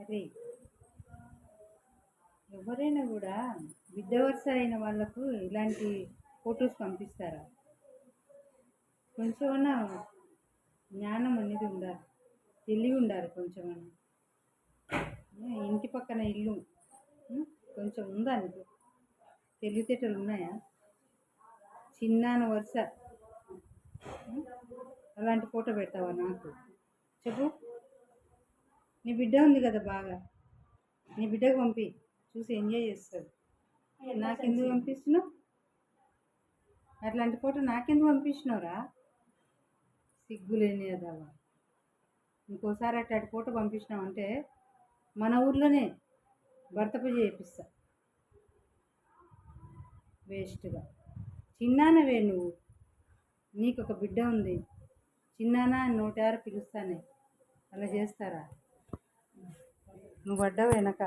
అరే, ఎవరైనా కూడా బిడ్డ వరుస అయిన వాళ్ళకు ఇలాంటి ఫొటోస్ పంపిస్తారా? కొంచెమన్నా జ్ఞానం అనేది ఉండాలి, తెలివి ఉండాలి కొంచెమన్నా. ఇంటి పక్కన ఇల్లు కొంచెం ఉందా నీకు? తెలివితేటలు ఉన్నాయా? చిన్నాన వరుస అలాంటి ఫోటో పెడతావా నాకు? చెప్పు. నీ బిడ్డ ఉంది కదా, బాగా నీ బిడ్డకు పంపి, చూసి ఎంజాయ్ చేస్తాడు. నాకెందుకు పంపిస్తున్నావు? అట్లాంటి ఫోటో నాకెందుకు పంపించినావురా? సిగ్గులేని అదావా. ఇంకోసారి అట్లాంటి ఫోటో పంపించినావంటే మన ఊర్లోనే భర్త పూజ చేపిస్తా. వేస్ట్గా. చిన్నానవే నువ్వు, నీకు ఒక బిడ్డ ఉంది, చిన్నానా అని నోటారు పిలుస్తానే, అలా చేస్తారా? నువ్వు పడ్డావు వెనక.